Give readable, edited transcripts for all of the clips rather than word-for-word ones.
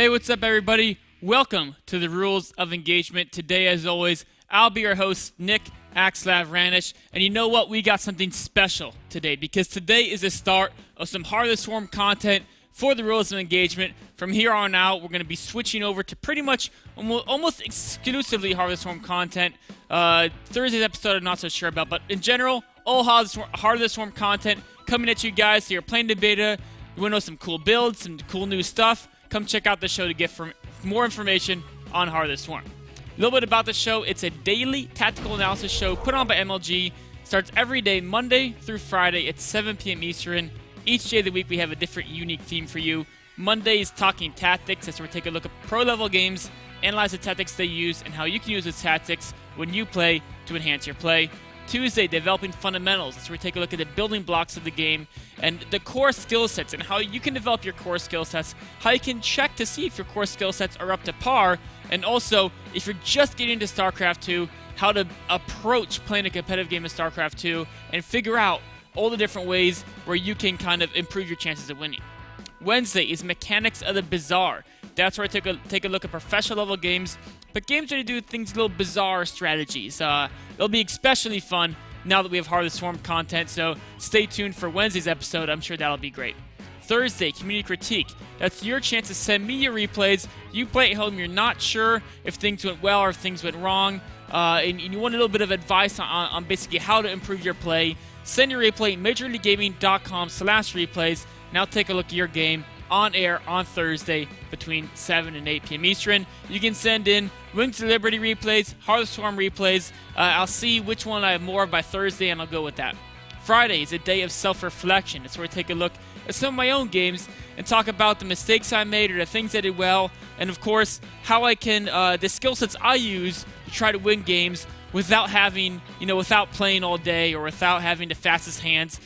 Hey, what's up everybody? Welcome to the Rules of Engagement. Today, as always, I'll be your host, Nick axslav ranish, and you know what? We got something special today because today is the start of some Heart of the Swarm content for the Rules of Engagement. From here on out, we're going to be switching over to pretty much almost exclusively Heart of the Swarm content. Thursday's episode I'm not so sure about, but in general, all Heart of the Swarm content coming at you guys. So you're playing the beta, you want to know some cool builds, some cool new stuff, come check out the show to get more information on Heart of the Swarm. A little bit about the show. It's a daily tactical analysis show put on by MLG. Starts every day, Monday through Friday at 7 p.m. Eastern. Each day of the week, we have a different unique theme for you. Monday is Talking Tactics. That's where we take a look at pro-level games, analyze the tactics they use, and how you can use those tactics when you play to enhance your play. Tuesday, Developing Fundamentals. That's where we take a look at the building blocks of the game and the core skill sets and how you can develop your core skill sets, how you can check to see if your core skill sets are up to par, and also, if you're just getting into Starcraft 2, how to approach playing a competitive game of Starcraft 2 and figure out all the different ways where you can kind of improve your chances of winning. Wednesday is Mechanics of the Bizarre. That's where I take a look at professional level games, but games where you do things, little bizarre strategies. It'll be especially fun now that we have Heart of the Swarm content, so stay tuned for Wednesday's episode. I'm sure that'll be great. Thursday, Community Critique. That's your chance to send me your replays. You play at home, you're not sure if things went well or if things went wrong, and you want a little bit of advice on basically how to improve your play. Send your replay, majorleaguegaming.com/replays. Now take a look at your game on air on Thursday between 7 and 8 p.m. Eastern. You can send in Wings to Liberty replays, Heart of the Swarm replays. I'll see which one I have more of by Thursday, and I'll go with that. Friday is a day of self-reflection. It's where I take a look at some of my own games and talk about the mistakes I made or the things I did well, and of course, how I can, the skill sets I use to try to win games without having, without playing all day or without having the fastest hands.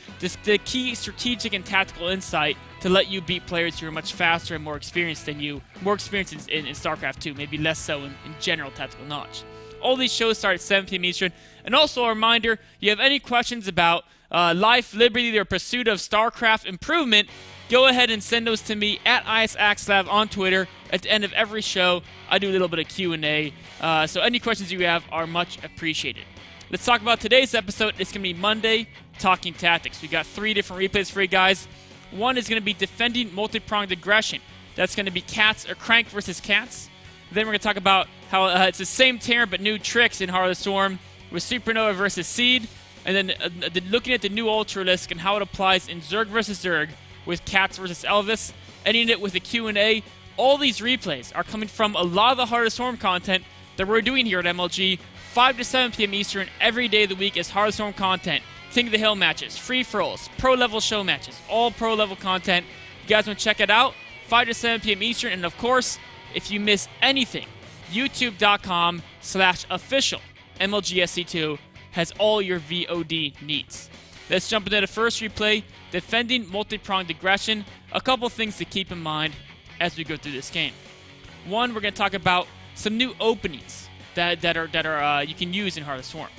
The key strategic and tactical insight to let you beat players who are much faster and more experienced than you, more experienced in StarCraft 2, maybe less so in general tactical knowledge. All these shows start at 7 p.m. Eastern. And also a reminder, you have any questions about life, liberty, or pursuit of StarCraft improvement, go ahead and send those to me at axslav on Twitter. At the end of every show, I do a little bit of Q&A. So any questions you have are much appreciated. Let's talk about today's episode. It's going to be Monday, Talking Tactics. We got 3 different replays for you guys. One is going to be Defending Multi-Pronged Aggression. That's going to be Cats or Crank versus Cats. Then we're going to talk about how it's the same term but new tricks in Heart of the Swarm with Supernova versus Seed. And then looking at the new Ultralisk and how it applies in Zerg versus Zerg with Cats versus Elvis. Ending it with a Q&A. All these replays are coming from a lot of the Heart of the Swarm content that we're doing here at MLG. 5 to 7 p.m. Eastern every day of the week is Heart of the Swarm content. King of the Hill matches, free-for-alls, pro-level show matches, all pro-level content. You guys want to check it out? 5 to 7 p.m. Eastern. And of course, if you miss anything, youtube.com/official MLGSC2 has all your VOD needs. Let's jump into the first replay, Defending Multi-Pronged Aggression. A couple things to keep in mind as we go through this game. One, we're going to talk about some new openings that are you can use in Heart of the Swarm.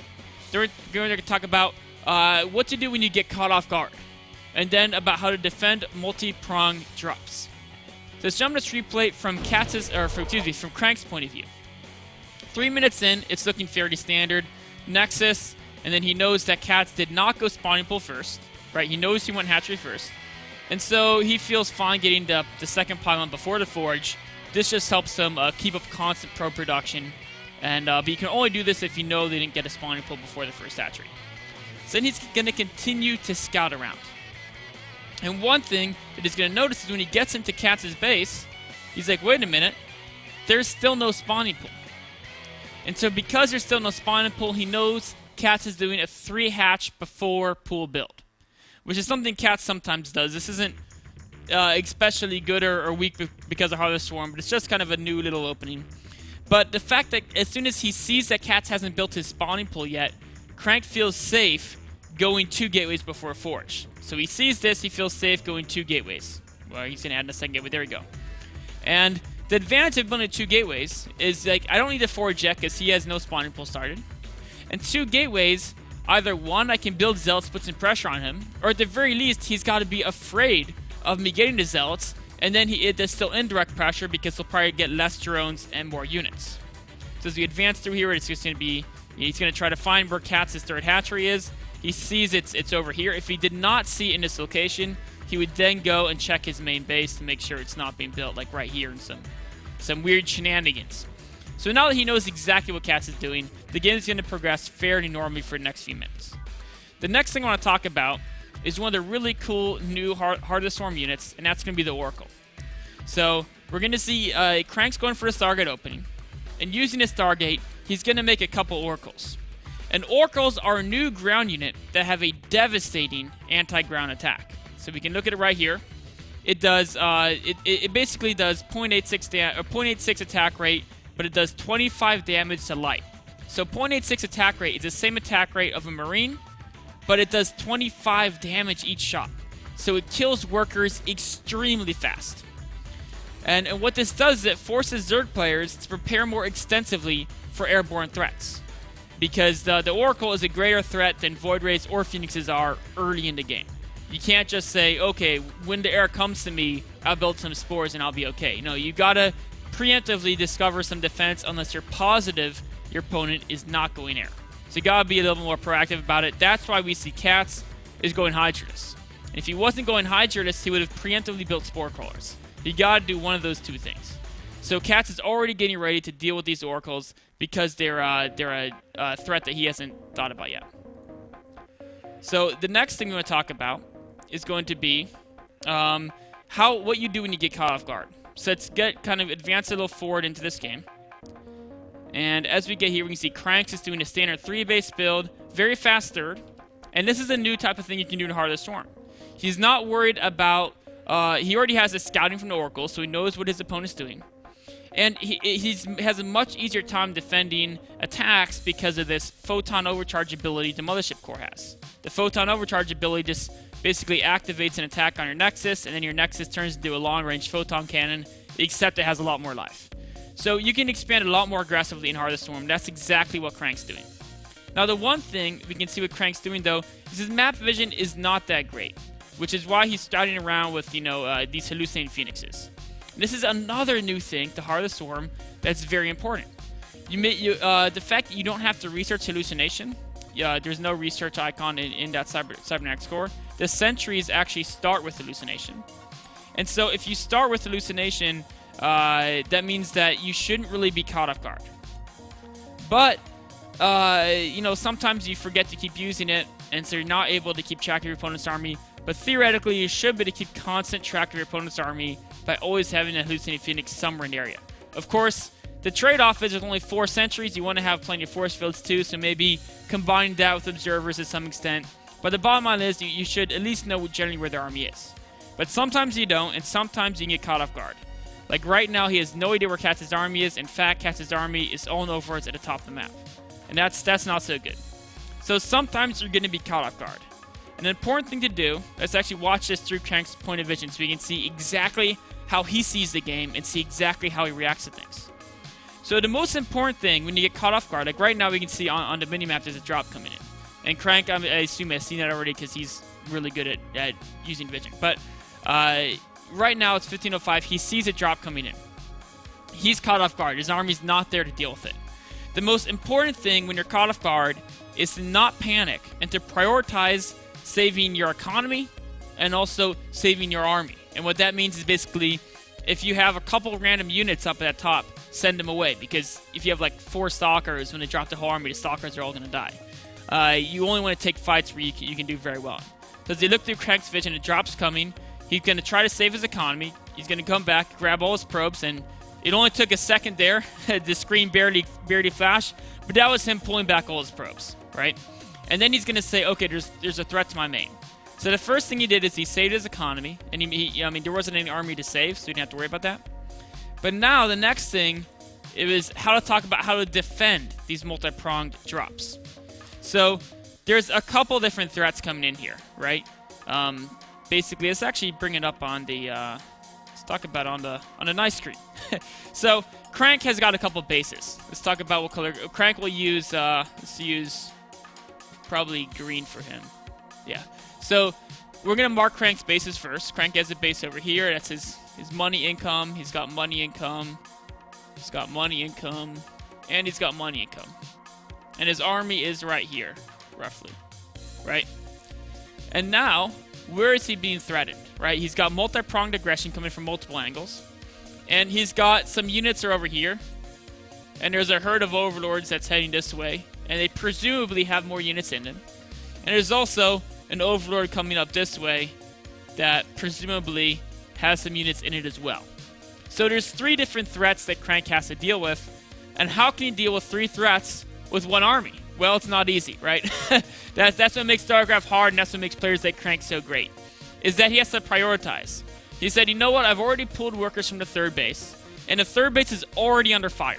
We're going to talk about what to do when you get caught off guard, and then about how to defend multi-pronged drops. So let's jump to this replay from from Crank's point of view. 3 minutes in, it's looking fairly standard. Nexus, and then he knows that Cats did not go spawning pool first, right? He knows he went hatchery first, and so he feels fine getting the second pylon before the forge. This just helps him keep up constant pro production, and but you can only do this if you know they didn't get a spawning pool before the first hatchery. So then he's going to continue to scout around. And one thing that he's going to notice is when he gets into Cats' base, he's like, wait a minute, there's still no spawning pool. And so because there's still no spawning pool, he knows Cats is doing a 3-hatch before pool build, which is something Cats sometimes does. This isn't especially good or weak because of Heart of the Swarm, but it's just kind of a new little opening. But the fact that as soon as he sees that Cats hasn't built his spawning pool yet, Crank feels safe going 2 gateways before Forge. So he sees this, he feels safe going 2 gateways. Well, he's going to add in a second gateway. There we go. And the advantage of building 2 gateways is, like, I don't need to Forge yet because he has no spawning pool started. And 2 gateways, either one, I can build Zealots, put some pressure on him, or at the very least, he's got to be afraid of me getting to Zealots And then there's still indirect pressure because he'll probably get less drones and more units. So as we advance through here, it's just going to be, he's going to try to find where Katz's third hatchery is. He sees it's over here. If he did not see it in this location, he would then go and check his main base to make sure it's not being built, like right here in some weird shenanigans. So now that he knows exactly what Katz is doing, the game is going to progress fairly normally for the next few minutes. The next thing I want to talk about is one of the really cool new Heart of the Storm units, and that's going to be the Oracle. So we're going to see Crank's going for the Stargate opening, and using his Stargate, he's going to make a couple Oracles. And Oracles are a new ground unit that have a devastating anti-ground attack. So we can look at it right here. It does it basically does 0.86 attack rate, but it does 25 damage to light. So 0.86 attack rate is the same attack rate of a Marine, but it does 25 damage each shot. So it kills workers extremely fast. And what this does is it forces Zerg players to prepare more extensively for airborne threats. Because the Oracle is a greater threat than Void Rays or Phoenixes are early in the game. You can't just say, okay, when the air comes to me, I'll build some spores and I'll be okay. No, you gotta preemptively discover some defense unless you're positive your opponent is not going air. So you gotta be a little more proactive about it. That's why we see Katz is going Hydrolus. And if he wasn't going Hydrolus, he would have preemptively built Spore Crawlers. You gotta do one of those two things. So Katz is already getting ready to deal with these Oracles because they're a threat that he hasn't thought about yet. So the next thing we want to talk about is going to be what you do when you get caught off guard. So let's advance a little forward into this game. And as we get here, we can see Cranks is doing a standard 3-base build, very fast third. And this is a new type of thing you can do in Heart of the Storm. He's not worried about, he already has a scouting from the Oracle, so he knows what his opponent's doing. And he has a much easier time defending attacks because of this photon overcharge ability the Mothership Core has. The photon overcharge ability just basically activates an attack on your Nexus, and then your Nexus turns into a long-range photon cannon, except it has a lot more life. So you can expand a lot more aggressively in Heart of the Storm. That's exactly what Crank's doing. Now the one thing we can see what Crank's doing though is his map vision is not that great, which is why he's starting around with these hallucinating Phoenixes. This is another new thing to Heart of the Storm that's very important. The fact that you don't have to research hallucination, there's no research icon in that Cybernetics core. The sentries actually start with hallucination. And so if you start with hallucination, that means that you shouldn't really be caught off guard. But, sometimes you forget to keep using it, and so you're not able to keep track of your opponent's army. But theoretically, you should be able to keep constant track of your opponent's army by always having a hallucinating Phoenix somewhere in the area. Of course, the trade-off is with only 4 sentries, you want to have plenty of force fields too, so maybe combine that with observers to some extent. But the bottom line is you should at least know generally where their army is. But sometimes you don't, and sometimes you can get caught off guard. Like right now, he has no idea where Katz's army is. In fact, Katz's army is all over at the top of the map. And that's not so good. So sometimes you're going to be caught off guard. An important thing to do is actually watch this through Crank's point of vision so we can see exactly how he sees the game and see exactly how he reacts to things. So the most important thing when you get caught off guard, like right now we can see on the minimap there's a drop coming in. And Crank, I assume has seen that already because he's really good at using vision. But right now it's 15:05, he sees a drop coming in. He's caught off guard, his army's not there to deal with it. The most important thing when you're caught off guard is to not panic and to prioritize saving your economy and also saving your army. And what that means is basically if you have a couple random units up at the top, send them away, because if you have like 4 stalkers, when they drop the whole army, the stalkers are all going to die. You only want to take fights where you can do very well. So as they look through Crank's vision, a drop's coming. He's going to try to save his economy. He's going to come back, grab all his probes, and it only took a second there. The screen barely flashed, but that was him pulling back all his probes, right? And then he's going to say, okay, there's a threat to my main. So the first thing he did is he saved his economy, and there wasn't any army to save, so he didn't have to worry about that. But now the next thing, it was how to talk about how to defend these multi-pronged drops. So there's a couple different threats coming in here, right? Basically, let's actually bring it up on the, let's talk about on the nice screen. So Crank has got a couple bases. Let's talk about what color. Crank will use, let's use probably green for him. Yeah. So we're going to mark Crank's bases first. Crank has a base over here. That's his money income. He's got money income. He's got money income. And he's got money income. And his army is right here, roughly. Right? And now, where is he being threatened? Right? He's got multi-pronged aggression coming from multiple angles. And he's got some units are over here. And there's a herd of overlords that's heading this way. And they presumably have more units in them. And there's also an overlord coming up this way that presumably has some units in it as well. So there's 3 different threats that Crank has to deal with. And how can you deal with 3 threats with 1 army? Well, it's not easy, right? That's what makes Starcraft hard, and that's what makes players like Crank so great, is that he has to prioritize. He said, you know what, I've already pulled workers from the 3rd base, and the 3rd base is already under fire.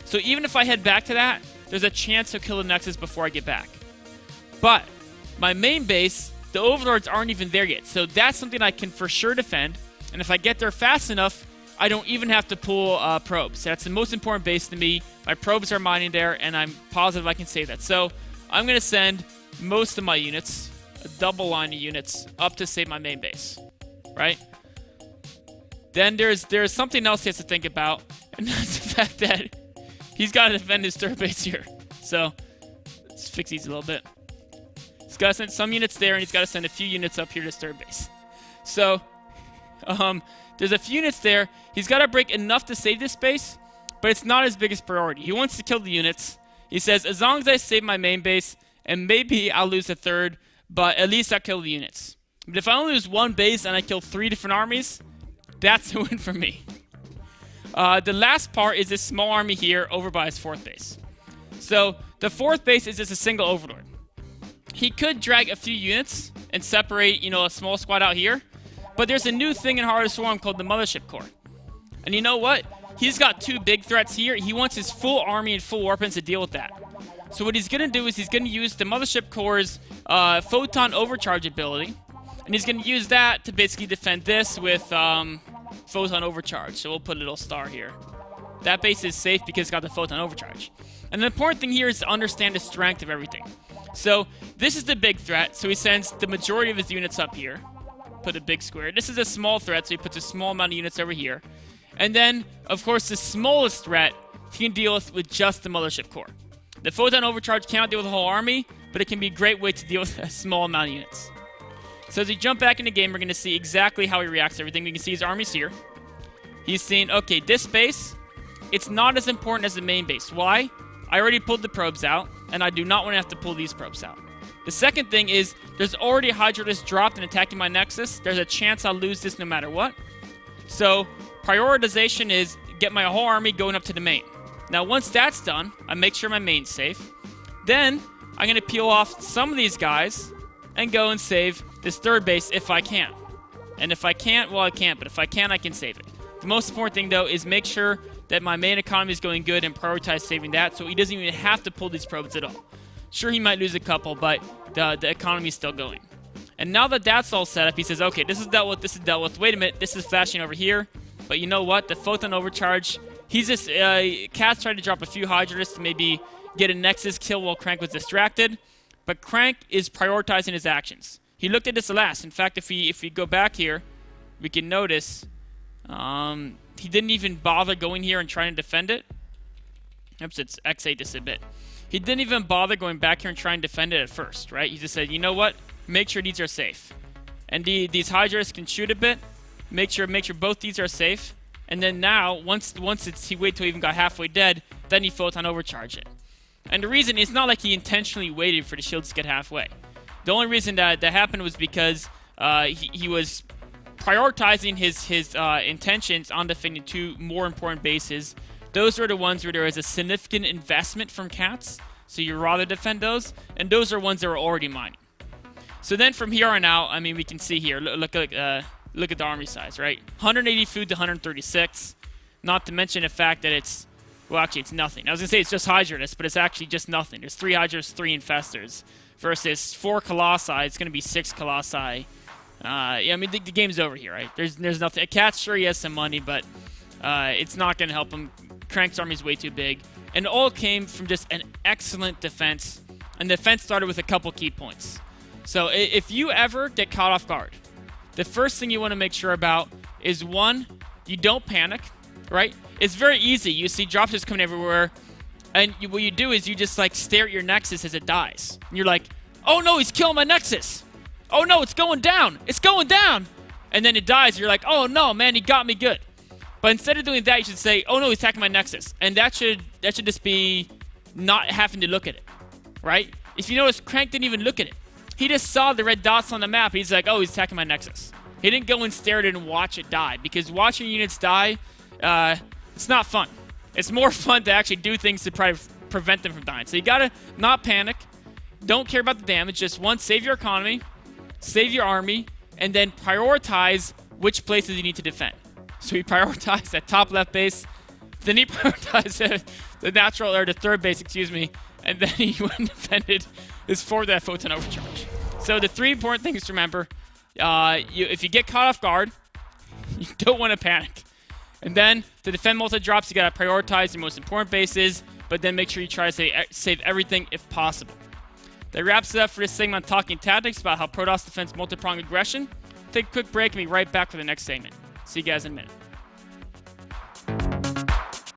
So even if I head back to that, there's a chance he'll kill the Nexus before I get back. But my main base, the overlords aren't even there yet, so that's something I can for sure defend, and if I get there fast enough, I don't even have to pull probes. That's the most important base to me. My probes are mining there, and I'm positive I can save that. So I'm going to send most of my units, a double line of units, up to save my main base, right? Then there's something else he has to think about, and that's the fact that he's got to defend his 3rd base here. So let's fix these a little bit. He's got to send some units there, and he's got to send a few units up here to his 3rd base. So there's a few units there. He's got to break enough to save this base, but it's not his biggest priority. He wants to kill the units. He says, as long as I save my main base, and maybe I'll lose a 3rd, but at least I kill the units. But if I only lose 1 base and I kill 3 different armies, that's a win for me. The last part is this small army here over by his 4th base. So the 4th base is just a single overlord. He could drag a few units and separate, a small squad out here. But there's a new thing in Heart of Swarm called the Mothership Core. And you know what? He's got 2 big threats here. He wants his full army and full weapons to deal with that. So what he's going to do is he's going to use the Mothership Core's Photon Overcharge ability. And he's going to use that to basically defend this with Photon Overcharge. So we'll put a little star here. That base is safe because it's got the Photon Overcharge. And the important thing here is to understand the strength of everything. So this is the big threat. So he sends the majority of his units up here. Put a big square. This is a small threat, so he puts a small amount of units over here. And then, of course, the smallest threat he can deal with just the Mothership Core. The Photon Overcharge cannot deal with the whole army, but it can be a great way to deal with a small amount of units. So as we jump back in the game, we're going to see exactly how he reacts to everything. We can see his armies here. He's saying, okay, this base, it's not as important as the main base. Why? I already pulled the probes out, and I do not want to have to pull these probes out. The second thing is, there's already a Hydrolist dropped and attacking my Nexus. There's a chance I'll lose this no matter what. So, prioritization is get my whole army going up to the main. Now, once that's done, I make sure my main's safe. Then, I'm going to peel off some of these guys and go and save this 3rd base if I can. And if I can't, well, I can't. But if I can, I can save it. The most important thing, though, is make sure that my main economy is going good and prioritize saving that so he doesn't even have to pull these probes at all. Sure, he might lose a couple, but the economy is still going. And now that that's all set up, he says, okay, this is dealt with, this is dealt with. Wait a minute, this is flashing over here. But you know what? The Photon Overcharge, he's just, Cat's tried to drop a few Hydrolists to maybe get a Nexus kill while Crank was distracted. But Crank is prioritizing his actions. He looked at this last. In fact, if we go back here, we can notice he didn't even bother going here and trying to defend it. Oops, it's X8 just a bit. He didn't even bother going back here and trying to defend it at first, right? He just said, you know what? Make sure these are safe. And these Hydras can shoot a bit. Make sure both these are safe. And then now, once he waited till he even got halfway dead, then he Photon Overcharge it. And the reason, it's not like he intentionally waited for the shields to get halfway. The only reason that happened was because he was prioritizing his intentions on defending 2 more important bases. Those are the ones where there is a significant investment from Cats, so you'd rather defend those, and those are ones that are already mining. So then from here on out, I mean, we can see here, look at the army size, right? 180 food to 136, not to mention the fact that it's, well, actually, it's nothing. I was going to say it's just Hydrolist, but it's actually just nothing. There's 3 Hydras, 3 Infestors, versus 4 Colossi. It's going to be 6 Colossi. Yeah, I mean, the game's over here, right? There's nothing. Cat's sure he has some money, but it's not going to help him. Crank's army's way too big. And it all came from just an excellent defense. And the defense started with a couple key points. So if you ever get caught off guard, the first thing you want to make sure about is one, you don't panic, right? It's very easy. You see dropships coming everywhere, and what you do is you just like stare at your Nexus as it dies. And you're like, oh no, he's killing my Nexus. Oh no, it's going down. It's going down. And then it dies. You're like, oh no, man, he got me good. But instead of doing that, you should say, oh no, he's attacking my Nexus. And that should just be not having to look at it, right? If you notice, Crank didn't even look at it. He just saw the red dots on the map. He's like, oh, he's attacking my Nexus. He didn't go and stare at it and watch it die, because watching units die, it's not fun. It's more fun to actually do things to prevent them from dying. So you gotta not panic. Don't care about the damage. Just one, save your economy, save your army, and then prioritize which places you need to defend. So he prioritized that top left base, then he prioritized the natural, or the third base, excuse me, and then he went and defended his forward that photon overcharge. So the three important things to remember: if you get caught off guard, you don't want to panic. And then to defend multi-drops, you gotta prioritize your most important bases, but then make sure you try to save everything if possible. That wraps it up for this segment on talking tactics about how Protoss defends multi-pronged aggression. Take a quick break and be right back for the next segment. See you guys in a minute.